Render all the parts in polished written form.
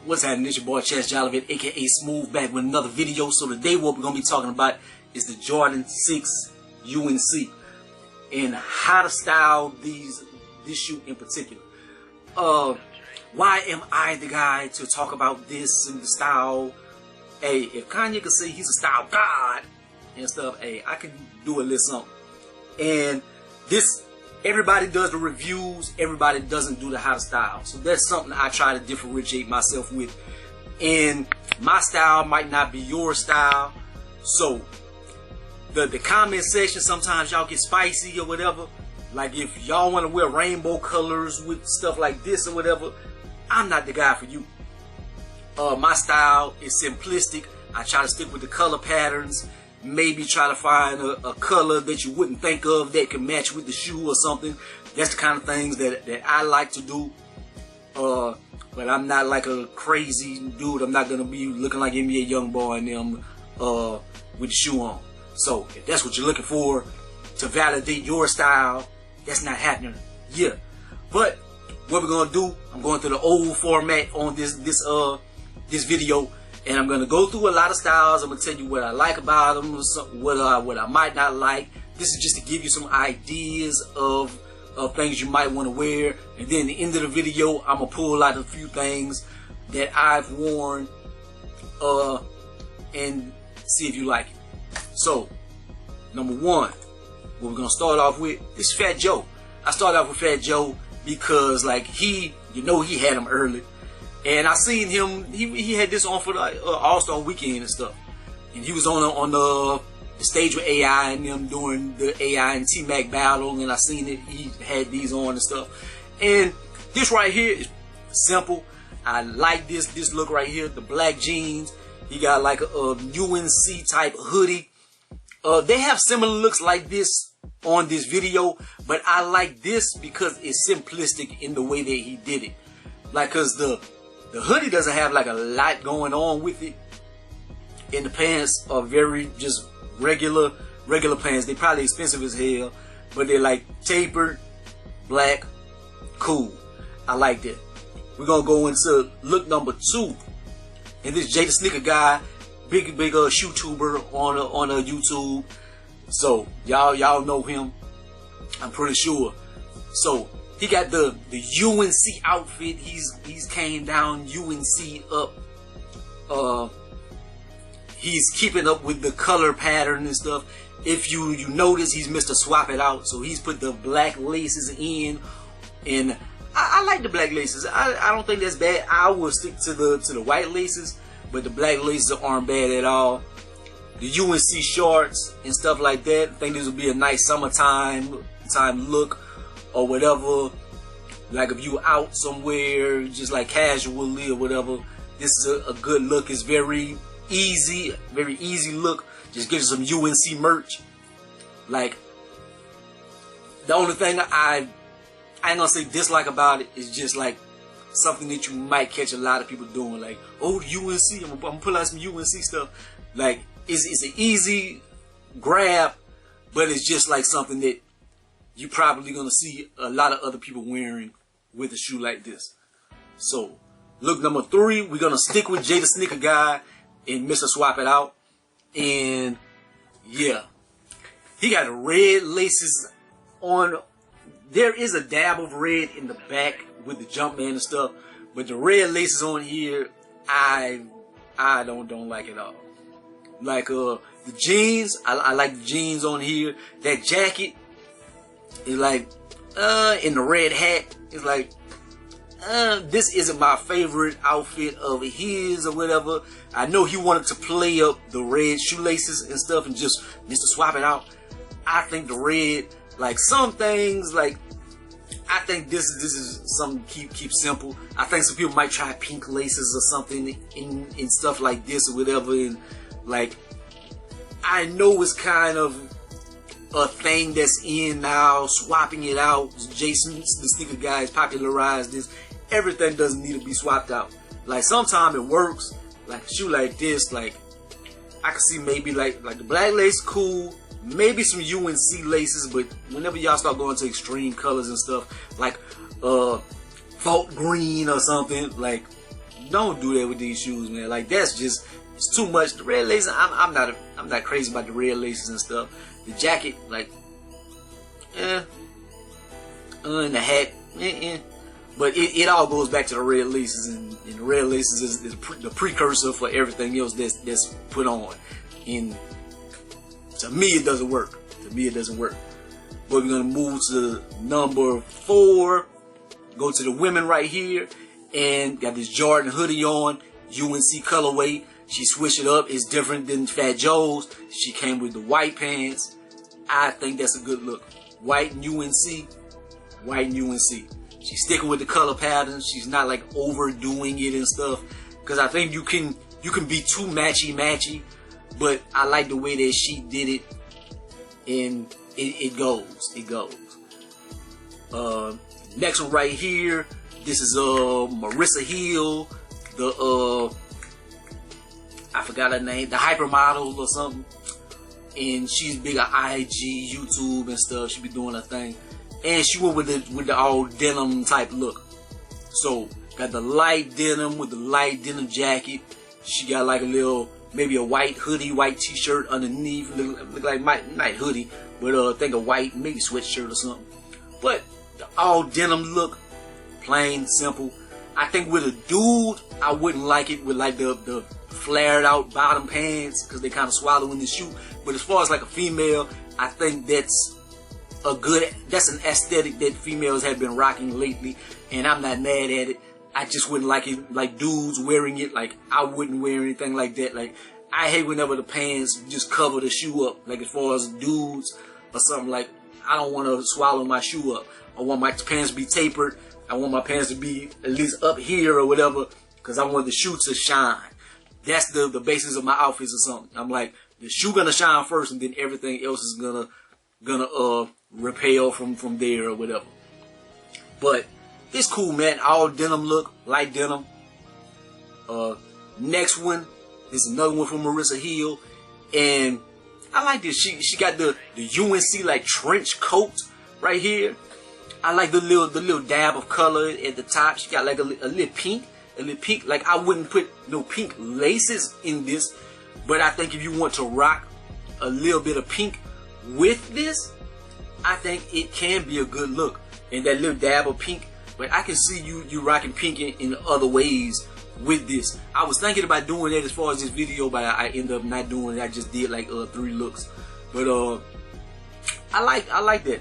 What's happening? It's your boy ChanceJolivette, aka Smooth, back with another video. So today what we're gonna be talking about is the Jordan 6 UNC and how to style this shoe in particular. Why am I the guy to talk about this and the style? Hey, if Kanye could say he's a style god and stuff, hey, I can do a little something. And this, everybody does the reviews, everybody doesn't do the how to style. So that's something I try to differentiate myself with. And my style might not be your style. So the comment section, sometimes y'all get spicy or whatever. Like if y'all want to wear rainbow colors with stuff like this or whatever, I'm not the guy for you. My style is simplistic. I try to stick with the color patterns. Maybe try to find a color that you wouldn't think of that can match with the shoe or something. That's the kind of things that I like to do. But I'm not like a crazy dude. I'm not gonna be looking like NBA Youngboy and them with the shoe on. So if that's what you're looking for to validate your style, that's not happening. Yeah. But what we're gonna do, I'm going through the old format on this video. And I'm gonna go through a lot of styles. I'm gonna tell you what I like about them, what I might not like. This is just to give you some ideas of things you might want to wear. And then at the end of the video, I'm gonna pull out a few things that I've worn and see if you like it. So, number one, what we're gonna start off with is Fat Joe. I started off with Fat Joe because like he had him early. And I seen him, he had this on for the All-Star weekend and stuff. And he was on the stage with AI and them doing the AI and T-Mac battle. And I seen it, he had these on and stuff. And this right here is simple. I like this look right here, the black jeans. He got like a UNC type hoodie. They have similar looks like this on this video. But I like this because it's simplistic in the way that he did it. Like, cause the hoodie doesn't have like a lot going on with it. And the pants are very just regular pants. They're probably expensive as hell, but they're like tapered, black, cool. I like that. We're gonna go into look number 2. And this Jay the Sneaker guy, big shoe tuber on YouTube. So y'all know him, I'm pretty sure. So he got the UNC outfit. He's came down UNC up. He's keeping up with the color pattern and stuff. If you notice, he's Mr. Swap It Out. So he's put the black laces in, and I like the black laces. I don't think that's bad. I will stick to the white laces, but the black laces aren't bad at all. The UNC shorts and stuff like that. I think this would be a nice summertime look. Or whatever, like if you out somewhere, just like casually or whatever, this is a good look. It's very easy look. Just gives you some UNC merch. Like, the only thing I ain't gonna say dislike about it is just like something that you might catch a lot of people doing. Like, oh, UNC, I'm gonna pull out some UNC stuff. Like, it's an easy grab, but it's just like something that you're probably gonna see a lot of other people wearing with a shoe like this. So, look number 3, we're gonna stick with Jay the Sneaker guy and Mr. Swap It Out. And yeah, he got red laces on. There is a dab of red in the back with the Jumpman and stuff, but the red laces on here, I don't like it all. Like the jeans, I like the jeans on here. That jacket. It's like, in the red hat, it's like, this isn't my favorite outfit of his or whatever. I know he wanted to play up the red shoelaces and stuff and just Mr. Swap It Out. I think the red, like some things, like, I think this is something keep simple. I think some people might try pink laces or something in stuff like this or whatever. And like, I know it's kind of a thing that's in now, swapping it out. Jason, the sneaker guys, popularized this. Everything doesn't need to be swapped out. Like sometimes it works. Like a shoe like this, like I can see maybe like the black lace cool, maybe some UNC laces, but whenever y'all start going to extreme colors and stuff, like fault green or something, like don't do that with these shoes, man. Like, that's just, it's too much. The red laces, I'm not crazy about the red laces and stuff. The jacket, like, and the hat, but it all goes back to the red laces, and the red laces is the precursor for everything else that's put on. And to me, it doesn't work. To me, it doesn't work. But we're gonna move to number 4. Go to the women right here, and got this Jordan hoodie on, UNC colorway. She switched it up. It's different than Fat Joe's. She came with the white pants. I think that's a good look. White and UNC. White and UNC. She's sticking with the color patterns. She's not like overdoing it and stuff. Because I think you can be too matchy. But I like the way that she did it. And it goes. It goes. Next one right here. This is Marissa Hill. I forgot her name. The hypermodel or something. And she's big on IG, YouTube and stuff. She be doing her thing. And she went with the all denim type look. So got the light denim with the light denim jacket. She got like a little, maybe a white hoodie, white t-shirt underneath. Look like not hoodie, but I think a white, maybe sweatshirt or something. But the all denim look, plain, simple. I think with a dude, I wouldn't like it with like the flared out bottom pants, because they kind of swallow in the shoe. But as far as like a female, I think that's an aesthetic that females have been rocking lately, and I'm not mad at it. I just wouldn't like it, like dudes wearing it. Like, I wouldn't wear anything like that. Like, I hate whenever the pants just cover the shoe up. Like, as far as dudes or something, like, I don't want to swallow my shoe up. I want my pants to be tapered. I want my pants to be at least up here or whatever, because I want the shoe to shine. That's the basis of my outfits or something. I'm like, the shoe gonna shine first, and then everything else is gonna repel from there or whatever. But it's cool, man. All denim look, light denim. Next one is another one from Marissa Hill, and I like this. She got the UNC like trench coat right here. I like the little dab of color at the top. She got like a little pink. Like, I wouldn't put no pink laces in this, but I think if you want to rock a little bit of pink with this, I think it can be a good look. And that little dab of pink, but I can see you rocking pink in other ways with this. I was thinking about doing that as far as this video, but I ended up not doing it. I just did like 3 looks. But I like that.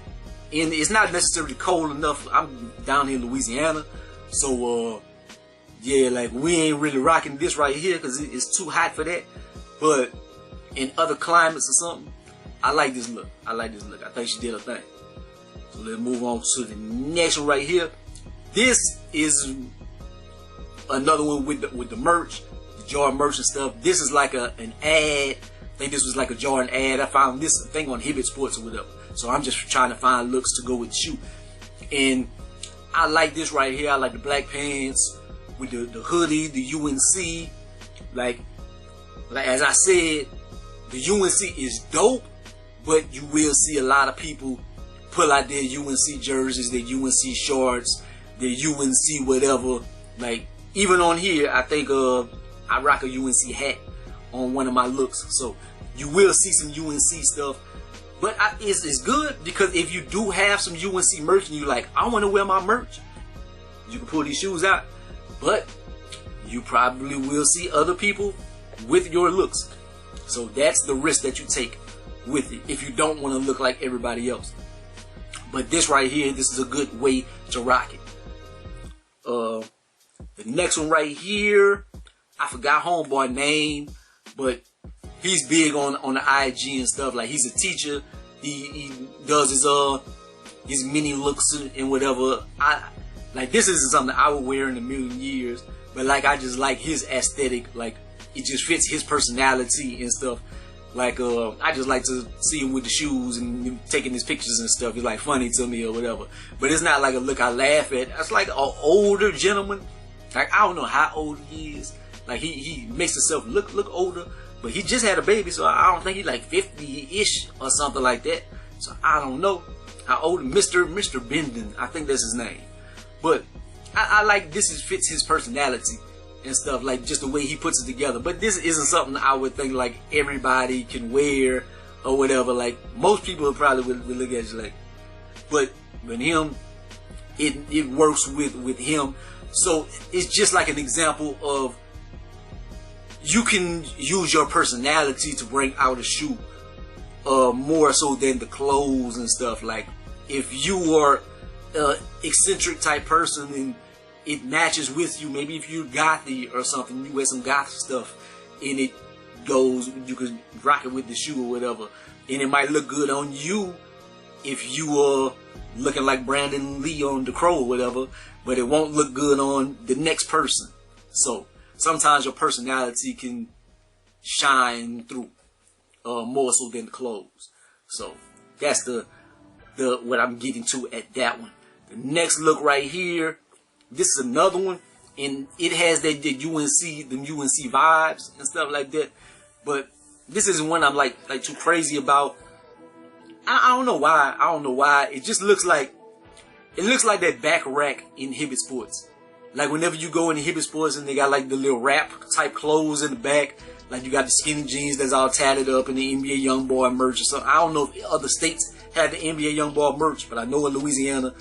And it's not necessarily cold enough. I'm down here in Louisiana, so yeah, like, we ain't really rocking this right here because it's too hot for that. But in other climates or something, I like this look. I think she did her thing. So let's move on to the next one right here. This is another one with the merch, the Jordan merch and stuff. This is like an ad. I think this was like a Jordan ad. I found this thing on Hibbett Sports or whatever. So I'm just trying to find looks to go with the shoe. And I like this right here. I like the black pants with the hoodie, the UNC. Like as I said, the UNC is dope, but you will see a lot of people pull out their UNC jerseys, their UNC shorts, their UNC whatever. Like, even on here, I think I rock a UNC hat on one of my looks. So you will see some UNC stuff. But it's good, because if you do have some UNC merch and you're like, I want to wear my merch, you can pull these shoes out. But you probably will see other people with your looks. So that's the risk that you take with it if you don't want to look like everybody else. But this right here, this is a good way to rock it. The next one right here, I forgot homeboy name, but he's big on the IG and stuff. Like, he's a teacher. He does his mini looks and whatever. Like, this isn't something I would wear in a million years, but like, I just like his aesthetic. Like, it just fits his personality and stuff. Like, I just like to see him with the shoes and taking his pictures and stuff. It's like funny to me or whatever. But it's not like a look I laugh at. It's like an older gentleman. Like, I don't know how old he is. Like, he makes himself look older. But he just had a baby, so I don't think he's like 50-ish or something like that. So I don't know how old. Mr. Benden, I think that's his name. But I like this. Fits his personality. and stuff, like just the way he puts it together. But this isn't something I would think like everybody can wear or whatever. Like most people probably would look at you like, but with him, it works with him. So it's just like an example of you can use your personality to bring out a shoe more so than the clothes and stuff. Like if you are an eccentric type person and it matches with you, maybe if you're gothy or something, you wear some goth stuff and it goes, you can rock it with the shoe or whatever, and it might look good on you if you are looking like Brandon Lee on The Crow or whatever, but it won't look good on the next person. So sometimes your personality can shine through more so than the clothes. So that's the what I'm getting to at that one. The next look right here, this is another one, and it has the UNC vibes and stuff like that. But this isn't one I'm like too crazy about. I don't know why. I don't know why. It just looks like that back rack in Hibbett Sports. Like whenever you go into Hibbett Sports and they got like the little rap type clothes in the back, like you got the skinny jeans that's all tatted up and the NBA YoungBoy merch or something. I don't know if other states had the NBA YoungBoy merch, but I know in Louisiana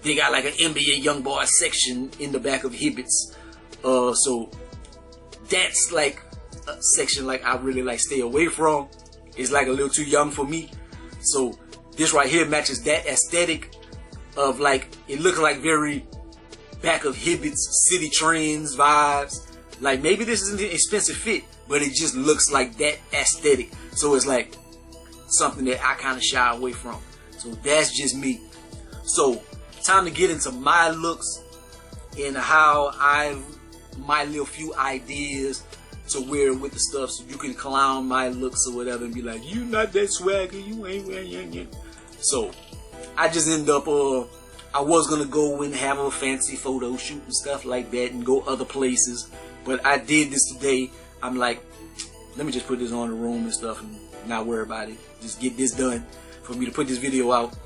they got like an NBA YoungBoy section in the back of Hibbett's. So that's like a section like I really like stay away from. It's like a little too young for me. So this right here matches that aesthetic of like, it looks like very back of Hibbett's City Trends vibes. Like maybe this isn't an expensive fit, but it just looks like that aesthetic. So it's like something that I kind of shy away from. So that's just me. So time to get into my looks and how my little few ideas to wear with the stuff, so you can clown my looks or whatever and be like, you not that swagger, you ain't wearing it. So I just end up I was gonna go and have a fancy photo shoot and stuff like that and go other places, but I did this today. I'm like, let me just put this on the room and stuff and not worry about it. Just get this done for me to put this video out.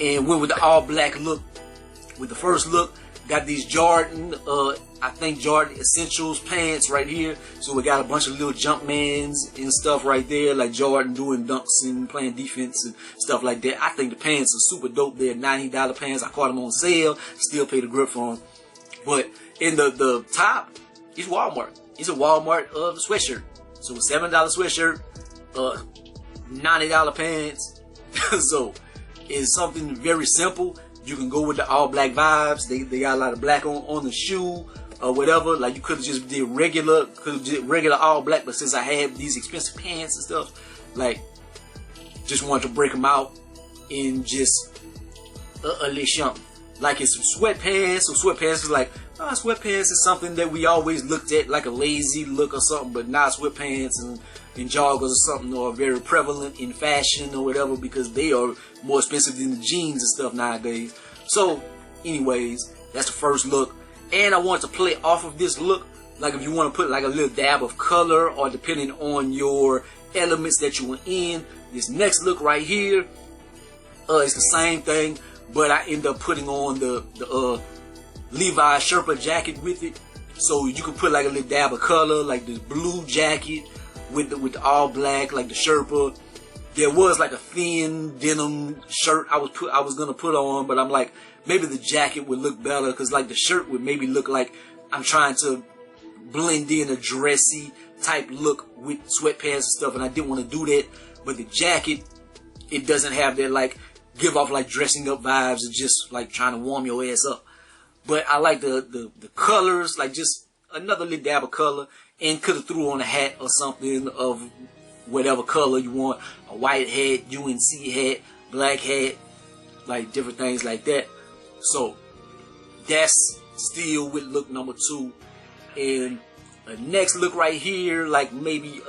And went with the all black look. With the first look, got these Jordan, I think Jordan Essentials pants right here. So we got a bunch of little Jumpmans and stuff right there, like Jordan doing dunks and playing defense and stuff like that. I think the pants are super dope. They're $90 pants. I caught them on sale. Still paid the grip for them. But in the top, it's Walmart. It's a Walmart sweatshirt. So a $7 sweatshirt, $90 pants. So it's something very simple. You can go with the all black vibes. They got a lot of black on the shoe or whatever. Like you could have just did regular all black, but since I had these expensive pants and stuff, like just wanted to break them out in just a little something. Like it's some sweatpants. So sweatpants is like, sweatpants is something that we always looked at like a lazy look or something, but now sweatpants and joggers or something are very prevalent in fashion or whatever because they are more expensive than the jeans and stuff nowadays. So anyways, that's the first look. And I want to play off of this look, like if you want to put like a little dab of color or depending on your elements that you were in. This next look right here, it's the same thing, but I end up putting on the Levi Sherpa jacket with it. So you can put like a little dab of color, like this blue jacket with the all black, like the Sherpa. There was like a thin denim shirt I was gonna put on, but I'm like, maybe the jacket would look better because like the shirt would maybe look like I'm trying to blend in a dressy type look with sweatpants and stuff, and I didn't want to do that. But the jacket, it doesn't have that like give off like dressing up vibes and just like trying to warm your ass up. But I like the colors, like just another little dab of color. And could have threw on a hat or something of whatever color you want. A white hat, UNC hat, black hat, like different things like that. So that's still with look number 2. And the next look right here, like maybe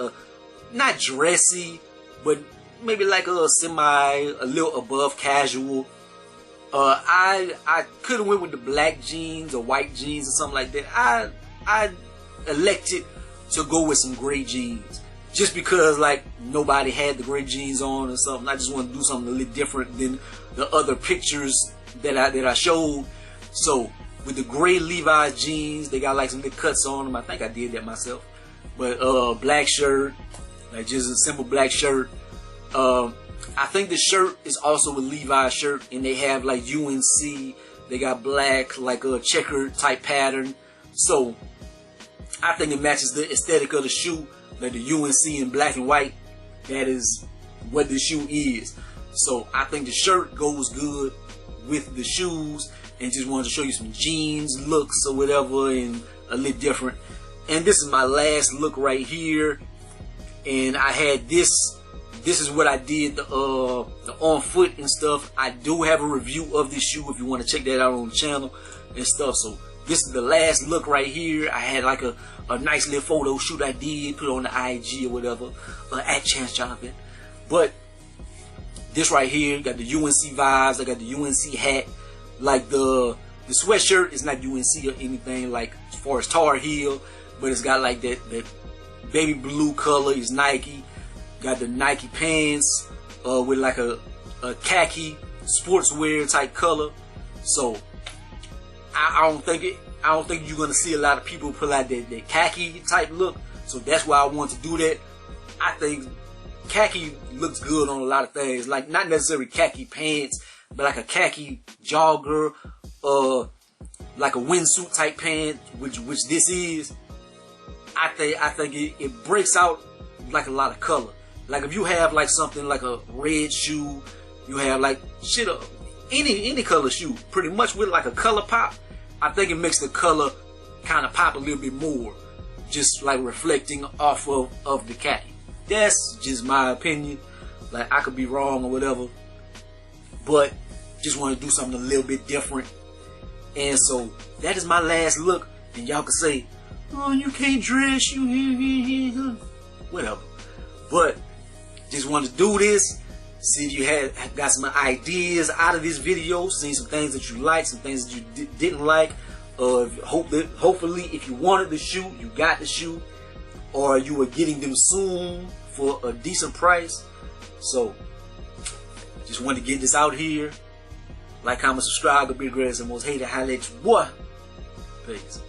not dressy, but maybe like a little above casual. I could have went with the black jeans or white jeans or something like that. I elected to go with some gray jeans just because like nobody had the gray jeans on or something. I just want to do something a little different than the other pictures that I showed. So with the gray Levi's jeans. They got like some little cuts on them. I think I did that myself. But black shirt, like just a simple black shirt. I think the shirt is also a Levi's shirt, and they have like UNC. They got black, like a checkered type pattern. So I think it matches the aesthetic of the shoe, like the UNC in black and white. That is what the shoe is. So I think the shirt goes good with the shoes, and just wanted to show you some jeans looks or whatever, and a little different. And this is my last look right here, and I had this. This is what I did, the on foot and stuff. I do have a review of this shoe if you want to check that out on the channel and stuff. So this is the last look right here. I had like a nice little photo shoot I did, put on the IG or whatever, at ChanceJolivette. But this right here got the UNC vibes. I got the UNC hat. Like the sweatshirt is not UNC or anything like as far as Tar Heel, but it's got like that baby blue color is Nike. Got the Nike pants with like a khaki sportswear type color. So I don't think you're gonna see a lot of people pull out that khaki type look. So that's why I want to do that. I think khaki looks good on a lot of things. Like not necessarily khaki pants, but like a khaki jogger, like a windsuit type pant, which this is. I think it breaks out like a lot of color. Like if you have like something like a red shoe, you have like shit, any color shoe, pretty much with like a color pop. I think it makes the color kind of pop a little bit more, just like reflecting off of the khaki. That's just my opinion. Like I could be wrong or whatever, but just want to do something a little bit different. And so that is my last look. And y'all can say, "Oh, you can't dress, you whatever." But just wanted to do this, see if you got some ideas out of this video, see some things that you like, some things that you didn't like. Hopefully, if you wanted the shoe, you got the shoe, or you were getting them soon for a decent price. So, just wanted to get this out here. Like, comment, subscribe, go be the greatest and most hated. Holla at you, boy. Peace.